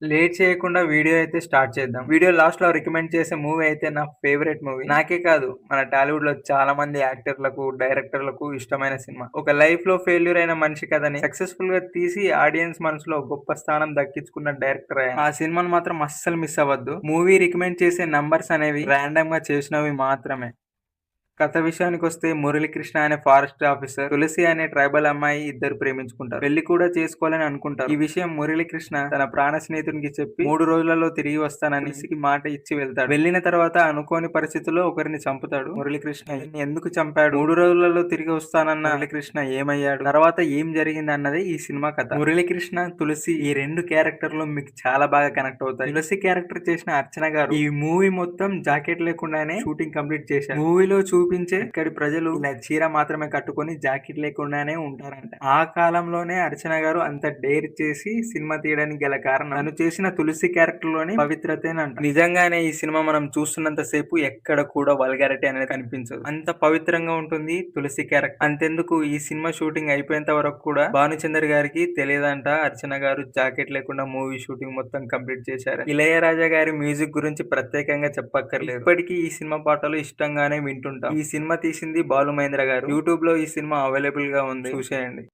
Late చేయకుండా video అయితే start చేద్దాం. వీడియో లాస్ట్‌లో రికమెండ్ చేసే మూవీ అయితే నా ఫేవరెట్ మూవీ. నాకే కాదు మన టాలీవుడ్‌లో చాలా మంది యాక్టర్లకు, డైరెక్టర్లకు ఇష్టమైన సినిమా. ఒక లైఫ్‌లో ఫెయిల్యూర్ అయిన మనిషి కథని సక్సెస్‌ఫుల్‌గా తీసి ఆడియన్స్ మనసులో గొప్ప స్థానం దక్కించుకున్న డైరెక్టర్ ఆయన. ఆ సినిమాను మాత్రం అస్సలు మిస్ అవ్వద్దు. మూవీ రికమెండ్ చేసే నంబర్స్ అనేవి రాండమ్‌గా చేసినవి మాత్రమే. కథ విషయానికొస్తే మురళీకృష్ణ అనే ఫారెస్ట్ ఆఫీసర్, తులసి అనే ట్రైబల్ అమ్మాయి ఇద్దరు ప్రేమించుకుంటారు. పెళ్లి కూడా చేసుకోవాలని అనుకుంటారు. ఈ విషయం మురళీకృష్ణ తన ప్రాణ స్నేహితునికి చెప్పి 3 రోజులలో తిరిగి వస్తానని తులసికి మాట ఇచ్చి వెళ్తాడు. వెళ్ళిన తర్వాత అనుకోని పరిస్థితుల్లో ఒకరిని చంపుతాడు. మురళీకృష్ణ ఈయన్ని ఎందుకు చంపాడు? 3 రోజులలో తిరిగి వస్తానన్న మురళీకృష్ణ ఏమయ్యాడు? తర్వాత ఏం జరిగింది అన్నది ఈ సినిమా కథ. మురళీకృష్ణ, తులసి ఈ 2 క్యారెక్టర్లు మీకు చాలా బాగా కనెక్ట్ అవుతాయి. తులసి క్యారెక్టర్ చేసిన అర్చన గారు ఈ మూవీ మొత్తం జాకెట్ లేకుండానే షూటింగ్ కంప్లీట్ చేశారు. మూవీలో చూపించే ఇక్కడి ప్రజలు ఇలా చీర మాత్రమే కట్టుకొని జాకెట్ లేకుండానే ఉంటారంట. ఆ కాలంలోనే అర్చన గారు అంత డేర్ చేసి సినిమా తీయడానికి గల కారణం తను చేసిన తులసి క్యారెక్టర్ లోని పవిత్రతేనంట. నిజంగానే ఈ సినిమా మనం చూస్తున్నంత సేపు ఎక్కడ కూడా వల్గారిటీ అనేది కనిపించదు. అంత పవిత్రంగా ఉంటుంది తులసి క్యారెక్టర్. అంతెందుకు ఈ సినిమా షూటింగ్ అయిపోయేంత వరకు కూడా భానుచందర్ గారికి తెలియదంట అర్చన గారు జాకెట్ లేకుండా మూవీ షూటింగ్ మొత్తం కంప్లీట్ చేశారు. ఇళయరాజా గారి మ్యూజిక్ గురించి ప్రత్యేకంగా చెప్పక్కర్లేదు. ఇప్పటికీ ఈ సినిమా పాటలు ఇష్టంగానే వింటుంటాం. ఈ సినిమా తీసింది బాలు మహేంద్ర గారు. యూట్యూబ్ లో ఈ సినిమా అవైలబుల్ గా ఉంది, చూసేయండి.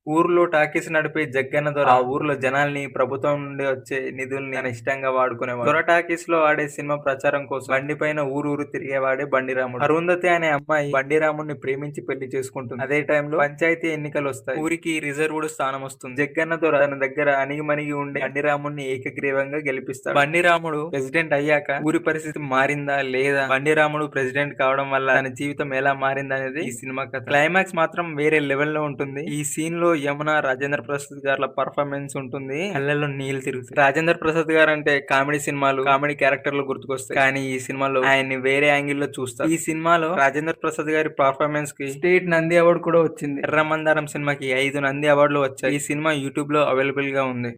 ఊర్లో టాకీస్ నడిపే జగ్గన్న దొర ఆ ఊర్లో జనాల్ని ప్రభుత్వం నుండి వచ్చే నిధుల్ని తన ఇష్టంగా వాడుకునేవాడు. దొర టాకీస్ లో ఆడే సినిమా ప్రచారం కోసం బండి పైన ఊరు తిరిగేవాడే బండిరాముడు. అరుంధతి అనే అమ్మాయి బండిరాముడిని ప్రేమించి పెళ్లి చేసుకుంటుంది. అదే టైంలో పంచాయతీ ఎన్నికలు వస్తాయి. ఊరికి రిజర్వ్డ్ స్థానం వస్తుంది. జగ్గన్న దొర తన దగ్గర అణిగిమణిగి ఉండే బండిరాముడిని ఏకగ్రీవంగా గెలిపిస్తాడు. బండిరాముడు ప్రెసిడెంట్ అయ్యాక ఊరి పరిస్థితి మారిందా లేదా, బండిరాముడు ప్రెసిడెంట్ కావడం వల్ల తన జీవితం ఎలా మారిందనేది ఈ సినిమా కథ. క్లైమాక్స్ మాత్రం వేరే లెవెల్ లో ఉంటుంది. ఈ సీన్ లో యమున, రాజేంద్ర ప్రసాద్ గారి పర్ఫార్మెన్స్ ఉంటుంది. కళ్ళల్లో నీళ్లు తిరుగుతాయి. రాజేంద్ర ప్రసాద్ గారు అంటే కామెడీ సినిమాలు, కామెడీ క్యారెక్టర్లు గుర్తుకొస్తాయి. కానీ ఈ సినిమాలో ఆయన్ని వేరే యాంగిల్ లో చూస్తారు. ఈ సినిమాలో రాజేంద్ర ప్రసాద్ గారి పర్ఫార్మెన్స్ కి స్టేట్ నంది అవార్డు కూడా వచ్చింది. ఎర్రమందారం సినిమాకి 5 నంది అవార్డులు వచ్చాయి. ఈ సినిమా యూట్యూబ్ లో అవైలబుల్ గా ఉంది.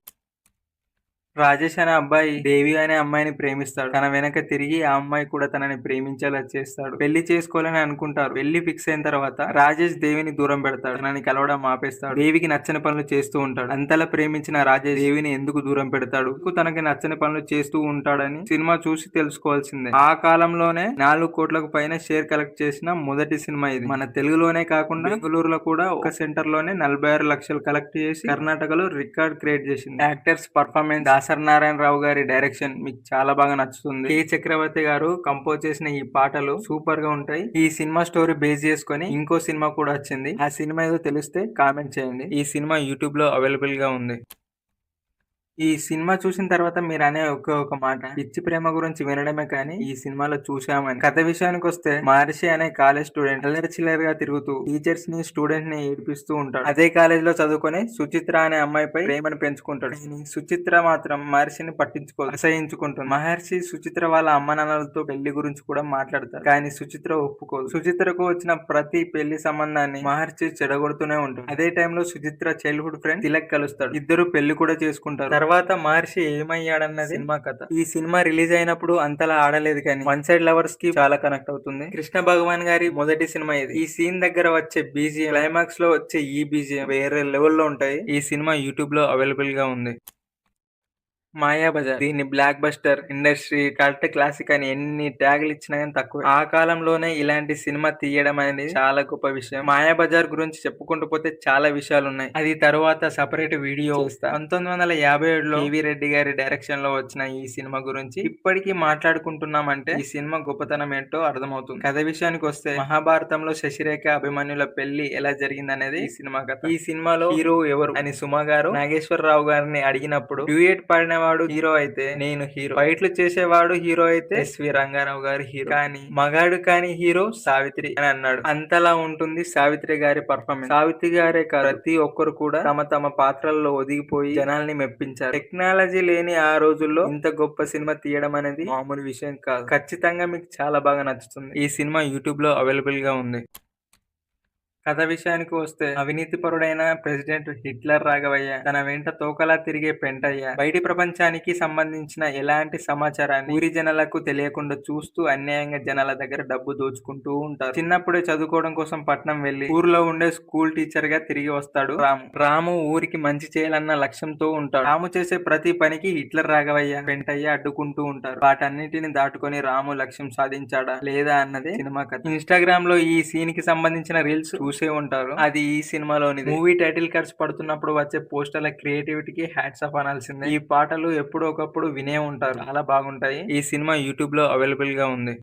రాజేష్ అనే అబ్బాయి దేవి అనే అమ్మాయిని ప్రేమిస్తాడు. తన వెనక తిరిగి ఆ అమ్మాయి కూడా తనని ప్రేమించేలా చేస్తాడు. పెళ్లి చేసుకోవాలని అనుకుంటారు. పెళ్లి ఫిక్స్ అయిన తర్వాత రాజేష్ దేవిని దూరం పెడతాడు. తనని కలవడం ఆపేస్తాడు. దేవికి నచ్చని పనులు చేస్తూ ఉంటాడు. అంతలా ప్రేమించిన రాజేష్ దేవిని ఎందుకు దూరం పెడతాడు, తనకి నచ్చని పనులు చేస్తూ ఉంటాడని సినిమా చూసి తెలుసుకోవాల్సిందే. ఆ కాలంలోనే 4 కోట్లకు పైన షేర్ కలెక్ట్ చేసిన మొదటి సినిమా ఇది. మన తెలుగులోనే కాకుండా బెంగళూరులో కూడా ఒక సెంటర్ లోనే 46 లక్షలు కలెక్ట్ చేసి కర్ణాటకలో రికార్డ్ క్రియేట్ చేసింది. యాక్టర్స్ పర్ఫార్మెన్స్, దాసరి నారాయణరావు గారి డైరెక్షన్ మీకు చాలా బాగా నచ్చుతుంది. కే చక్రవర్తి గారు కంపోజ్ చేసిన ఈ పాటలు సూపర్ గా ఉంటాయి. ఈ సినిమా స్టోరీ బేస్ చేసుకొని ఇంకో సినిమా కూడా వచ్చింది. ఆ సినిమా ఏదో తెలిస్తే కామెంట్ చేయండి. ఈ సినిమా యూట్యూబ్ లో అవైలబుల్ గా ఉంది. ఈ సినిమా చూసిన తర్వాత మీరు అనే ఒక మాట, పిచ్చి ప్రేమ గురించి వినడమే కానీ ఈ సినిమాలో చూశామని. కథ విషయానికి వస్తే మహర్షి అనే కాలేజ్ స్టూడెంట్ అల్లరి చిల్లరగా తిరుగుతూ టీచర్స్ ని, స్టూడెంట్ ని ఏడిపిస్తూ ఉంటాడు. అదే కాలేజ్ లో చదువుకొని సుచిత్ర అనే అమ్మాయిపై ప్రేమను పెంచుకుంటాడు. కానీ సుచిత్ర మాత్రం మహర్షిని పట్టించుకోదు, అసహించుకుంటుంది. మహర్షి సుచిత్ర వాళ్ళ అమ్మ నాన్నలతో పెళ్లి గురించి కూడా మాట్లాడతారు. కానీ సుచిత్ర ఒప్పుకోదు. సుచిత్రకు వచ్చిన ప్రతి పెళ్లి సంబంధాన్ని మహర్షి చెడగొడుతూనే ఉంటాడు. అదే టైంలో సుచిత్ర చైల్డ్హుడ్ ఫ్రెండ్ తిలక్ కలుస్తాడు. ఇద్దరు పెళ్లి కూడా చేసుకుంటారు. తర్వాత మహర్షి ఏమయ్యాడన్నది సినిమా కథ. ఈ సినిమా రిలీజ్ అయినప్పుడు అంతలా ఆడలేదు కానీ వన్ సైడ్ లవర్స్ కి చాలా కనెక్ట్ అవుతుంది. కృష్ణ భగవాన్ గారి మొదటి సినిమా ఇది. ఈ సీన్ దగ్గర వచ్చే బీజిఎం, క్లైమాక్స్ లో వచ్చే ఈ బీజిఎం వేరే లెవెల్లో ఉంటాయి. ఈ సినిమా యూట్యూబ్ లో అవైలబుల్ గా ఉంది. మాయాబజార్ దీన్ని block buster, industry, cult classic అని ఎన్ని ట్యాగులు ఇచ్చినా కానీ తక్కువ. ఆ కాలంలోనే ఇలాంటి సినిమా తీయడం అనేది చాలా గొప్ప విషయం. మాయాబజార్ గురించి చెప్పుకుంటూ పోతే చాలా విషయాలు ఉన్నాయి. అది తరువాత సపరేట్ వీడియో చేస్తా. 1957లో కేవీ రెడ్డి గారి డైరెక్షన్ లో వచ్చిన ఈ సినిమా గురించి ఇప్పటికీ మాట్లాడుకుంటున్నామంటే ఈ సినిమా గొప్పతనం ఏంటో అర్థమవుతుంది. కథ విషయానికి వస్తే మహాభారతంలో శశిరేఖ, అభిమన్యుల పెళ్లి ఎలా జరిగింది అనేది ఈ సినిమా కథ. ఈ సినిమాలో హీరో ఎవరు అని సుమ గారు నాగేశ్వరరావు గారిని అడిగినప్పుడు డ్యూయట్ పాడినవాడు హీరో అయితే నేను హీరో, ఫైట్లు చేసేవాడు హీరో అయితే ఎస్వి రంగారావు గారి హీరో, కానీ మగాడు కాని హీరో సావిత్రి అని అన్నాడు. అంతలా ఉంటుంది సావిత్రి గారి పర్ఫార్మెన్స్. సావిత్రి గారే కాదు ప్రతి ఒక్కరు కూడా తమ తమ పాత్రల్లో ఒదిగిపోయి జనాల్ని మెప్పించారు. టెక్నాలజీ లేని ఆ రోజుల్లో ఇంత గొప్ప సినిమా తీయడం అనేది మామూలు విషయం కాదు. ఖచ్చితంగా మీకు చాలా బాగా నచ్చుతుంది. ఈ సినిమా యూట్యూబ్ లో అవైలబుల్ గా ఉంది. కథ విషయానికి వస్తే అవినీతిపరుడైన ప్రెసిడెంట్ హిట్లర్ రాఘవయ్య తన వెంట తోకలా తిరిగే పెంటయ్య బయటి ప్రపంచానికి సంబంధించిన ఎలాంటి సమాచారాన్ని ఊరి జనాలకు తెలియకుండా చూస్తూ అన్యాయంగా జనాల దగ్గర డబ్బు దోచుకుంటూ ఉంటారు. చిన్నప్పుడే చదువుకోవడం కోసం పట్నం వెళ్లి ఊర్లో ఉండే స్కూల్ టీచర్ గా తిరిగి వస్తాడు రాము. రాము ఊరికి మంచి చేయాలన్న లక్ష్యంతో ఉంటాడు. రాము చేసే ప్రతి పనికి హిట్లర్ రాఘవయ్య పెంటయ్య అడ్డుకుంటూ ఉంటారు. వాటన్నిటిని దాటుకొని రాము లక్ష్యం సాధించాడా లేదా అన్నదే సినిమా కథ. ఇన్స్టాగ్రామ్ లో ఈ సీన్ కి సంబంధించిన రీల్స్ చూసే ఉంటారు. అది ఈ సినిమాలోని మూవీ టైటిల్ కార్డ్స్ పడుతున్నప్పుడు వచ్చే పోస్టర్ల క్రియేటివిటీకి హ్యాట్స్ ఆఫ్ అనాల్సిందే. ఈ పాటలు ఎప్పుడో ఒకప్పుడు వినే ఉంటారు. చాలా బాగుంటాయి. ఈ సినిమా యూట్యూబ్ లో అవైలబుల్ గా ఉంది.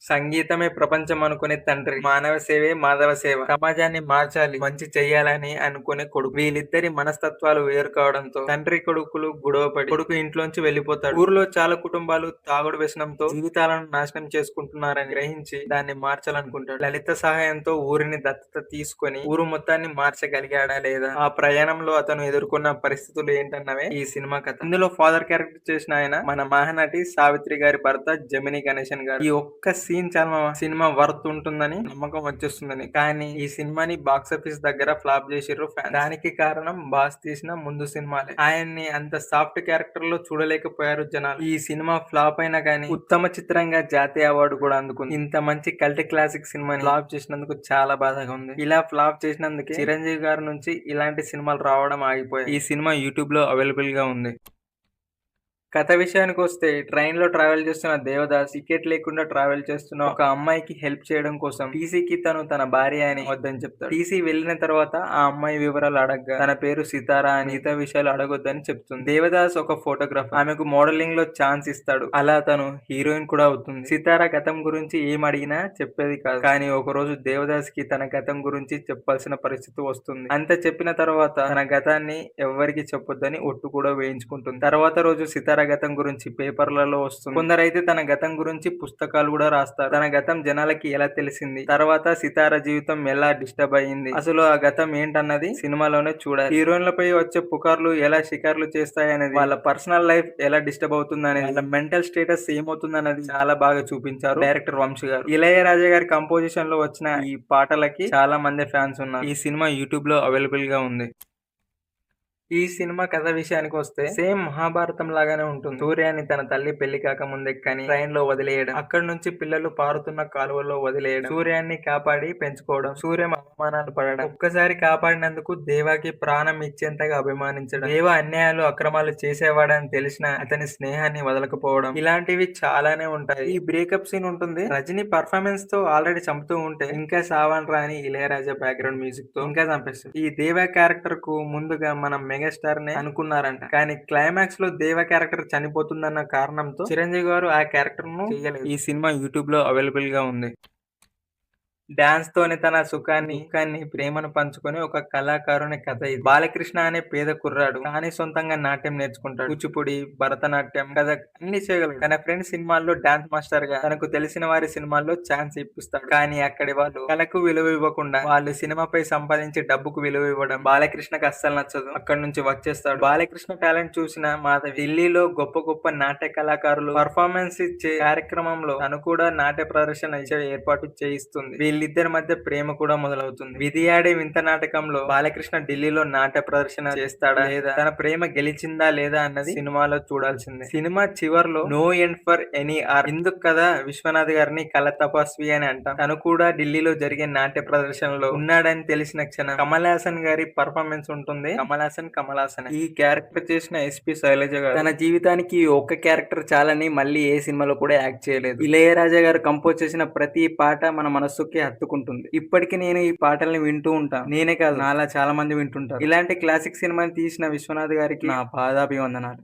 సంగీతమే ప్రపంచం అనుకునే తండ్రి, మానవ సేవే మాధవ సేవ, సమాజాన్ని మార్చాలి, మంచి చెయ్యాలని అనుకునే కొడుకు. వీళ్ళిద్దరి మనస్తత్వాలు వేరు కావడంతో తండ్రి కొడుకులు గొడవపడి కొడుకు ఇంట్లోంచి వెళ్లిపోతాడు. ఊర్లో చాలా కుటుంబాలు తాగుడు వ్యసనంతో జీవితాలను నాశనం చేసుకుంటున్నారని గ్రహించి దాన్ని మార్చాలనుకుంటాడు. లలిత సహాయంతో ఊరిని దత్తత తీసుకొని ఊరు మొత్తాన్ని మార్చగలిగాడా లేదా, ఆ ప్రయాణంలో అతను ఎదుర్కొన్న పరిస్థితులు ఏంటన్నవే ఈ సినిమా కథ. ఇందులో ఫాదర్ క్యారెక్టర్ చేసిన ఆయన మన మహానటి సావిత్రి గారి భర్త జమినీ గణేశన్ గారు. ఈ ఒక్క సీన్ చాలా సినిమా వర్త్ ఉంటుందని నమ్మకం వచ్చేస్తుందని. కానీ ఈ సినిమాని బాక్సాఫీస్ దగ్గర ఫ్లాప్ చేసిర్రు ఫ్యాన్స్. దానికి కారణం బాస్ తీసిన ముందు సినిమాలే. ఆయన్ని అంత సాఫ్ట్ క్యారెక్టర్ లో చూడలేకపోయారు జనాలు. ఈ సినిమా ఫ్లాప్ అయినా కానీ ఉత్తమ చిత్రంగా జాతీయ అవార్డు కూడా అందుకుంది. ఇంత మంచి కల్ట్ క్లాసిక్ సినిమాని ఫ్లాప్ చేసినందుకు చాలా బాధగా ఉంది. ఇలా ఫ్లాప్ చేసినందుకే చిరంజీవి గారి నుంచి ఇలాంటి సినిమాలు రావడం ఆగిపోయాయి. ఈ సినిమా యూట్యూబ్ లో అవైలబుల్ గా ఉంది. కథ విషయానికి వస్తే ట్రైన్ లో ట్రావెల్ చేస్తున్న దేవదాస్ టికెట్ లేకుండా ట్రావెల్ చేస్తున్న ఒక అమ్మాయికి హెల్ప్ చేయడం కోసం టీసీకి తను తన భార్య అని వద్దని చెప్తాడు. టీసీ వెళ్ళిన తర్వాత ఆ అమ్మాయి వివరాలు అడగగా తన పేరు సితారా అని మిగతా విషయాలు అడగొద్దని చెప్తుంది. దేవదాస్ ఒక ఫోటోగ్రాఫర్, ఆమెకు మోడలింగ్ లో ఛాన్స్ ఇస్తాడు. అలా తను హీరోయిన్ కూడా అవుతుంది. సితారా గతం గురించి ఏం అడిగినా చెప్పేది కాదు. కానీ ఒక రోజు దేవదాస్ కి తన గతం గురించి చెప్పాల్సిన పరిస్థితి వస్తుంది. అంత చెప్పిన తర్వాత తన గతాన్ని ఎవ్వరికి చెప్పొద్దని ఒట్టు కూడా వేయించుకుంటుంది. తర్వాత రోజు సితారా గతం గురించి పేపర్లలో వస్తుంది. కొందరైతే తన గతం గురించి పుస్తకాలు కూడా రాస్తారు. తన గతం జనాలకి ఎలా తెలిసింది, తర్వాత సితార జీవితం ఎలా డిస్టర్బ్ అయ్యింది, అసలు ఆ గతం ఏంటన్నది సినిమాలోనే చూడాలి. హీరోయిన్లపై వచ్చే పుకార్లు ఎలా షికార్లు చేస్తాయనేది, వాళ్ళ పర్సనల్ లైఫ్ ఎలా డిస్టర్బ్ అవుతుంది అనేది, వాళ్ళ మెంటల్ స్టేటస్ ఏమవుతుంది అన్నది చాలా బాగా చూపించారు డైరెక్టర్ వంశీ గారు. ఇళయరాజా గారి కంపోజిషన్ లో వచ్చిన ఈ పాటలకి చాలా మంది ఫ్యాన్స్ ఉన్నారు. ఈ సినిమా యూట్యూబ్ లో అవైలబుల్ గా ఉంది. ఈ సినిమా కథ విషయానికి వస్తే సేమ్ మహాభారతం లాగానే ఉంటుంది. సూర్యాన్ని తన తల్లి పెళ్లి కాక ముందే కానీ ట్రైన్ లో వదిలేయడం, అక్కడి నుంచి పిల్లలు పారుతున్న కాలువలో వదిలేయడం, సూర్యాన్ని కాపాడి పెంచుకోవడం, సూర్యం అవమానాలు పడడం, ఒక్కసారి కాపాడినందుకు దేవాకి ప్రాణం ఇచ్చేంతగా అభిమానించడం, దేవ అన్యాయాలు అక్రమాలు చేసేవాడని తెలిసిన అతని స్నేహాన్ని వదలకపోవడం, ఇలాంటివి చాలానే ఉంటాయి. ఈ బ్రేకప్ సీన్ ఉంటుంది. రజనీ పర్ఫార్మెన్స్ తో ఆల్రెడీ చంపుతూ ఉంటే ఇంకా సావన్ రాని ఇళయరాజా బ్యాక్గ్రౌండ్ మ్యూజిక్ తో ఇంకా చంపేస్తుంది. ఈ దేవ క్యారెక్టర్ కు ముందుగా మనం మెగాస్టార్ నే అనుకున్నారంట. కానీ క్లైమాక్స్ లో దేవ క్యారెక్టర్ చనిపోతుందన్న కారణంతో చిరంజీవి గారు ఆ క్యారెక్టర్ ను చేయలేదు. ఈ సినిమా యూట్యూబ్ లో అవైలబుల్ గా ఉంది. డాన్స్ తోనే తన సుఖాన్ని దుఃఖాన్ని ప్రేమను పంచుకొని ఒక కళాకారుని కథ ఇది. బాలకృష్ణ అనే పేద కుర్రాడు కానీ సొంతంగా నాట్యం నేర్చుకుంటాడు. కూచిపూడి, భరతనాట్యం, కథ అన్ని చేయగలడు. తన ఫ్రెండ్ సినిమాల్లో డాన్స్ మాస్టర్ గా, తనకు తెలిసిన వారి సినిమాల్లో ఛాన్స్ ఇప్పిస్తాడు. కానీ అక్కడి వాళ్ళు కళకు విలువ ఇవ్వకుండా వాళ్ళు సినిమాపై సంపాదించి డబ్బుకు విలువ ఇవ్వడం బాలకృష్ణకు అస్సలు నచ్చదు. అక్కడి నుంచి వచ్చేస్తాడు. బాలకృష్ణ టాలెంట్ చూసిన మాధవి ఢిల్లీలో గొప్ప గొప్ప నాట్య కళాకారులు పర్ఫార్మెన్స్ ఇచ్చే కార్యక్రమంలో తను కూడా నాట్య ప్రదర్శన ఇచ్చే ఏర్పాటు చేయిస్తుంది. వీళ్ళిద్దరి మధ్య ప్రేమ కూడా మొదలవుతుంది. విధి ఆడే వింత నాటకంలో బాలకృష్ణ ఢిల్లీలో నాట్య ప్రదర్శన చేస్తాడా లేదా, తన ప్రేమ గెలిచిందా లేదా అన్నది సినిమాలో చూడాల్సిందే. సినిమా చివర్లో no end for any art, ఇందుకు కదా విశ్వనాథ్ గారిని కళ తపస్వి అని అంటాం. తను కూడా ఢిల్లీలో జరిగే నాట్య ప్రదర్శనలో ఉన్నాడని తెలిసిన క్షణం కమల్ హాసన్ గారి పర్ఫార్మెన్స్ ఉంటుంది. కమల్ హాసన్ ఈ క్యారెక్టర్ చేసిన ఎస్పీ శైలజ గారు తన జీవితానికి ఒక్క క్యారెక్టర్ చాలని మళ్ళీ ఏ సినిమాలో కూడా యాక్ట్ చేయలేదు. ఇళయరాజా గారు కంపోజ్ చేసిన ప్రతి పాట మన మనస్సుకి హత్తుకుంటుంది. ఇప్పటికీ నేను ఈ పాటల్ని వింటూ ఉంటాను. నేనే కాదు, నాలా చాలా మంది వింటుంటారు. ఇలాంటి క్లాసిక్ సినిమాని తీసిన విశ్వనాథ్ గారికి నా పాదాభివందనాలు.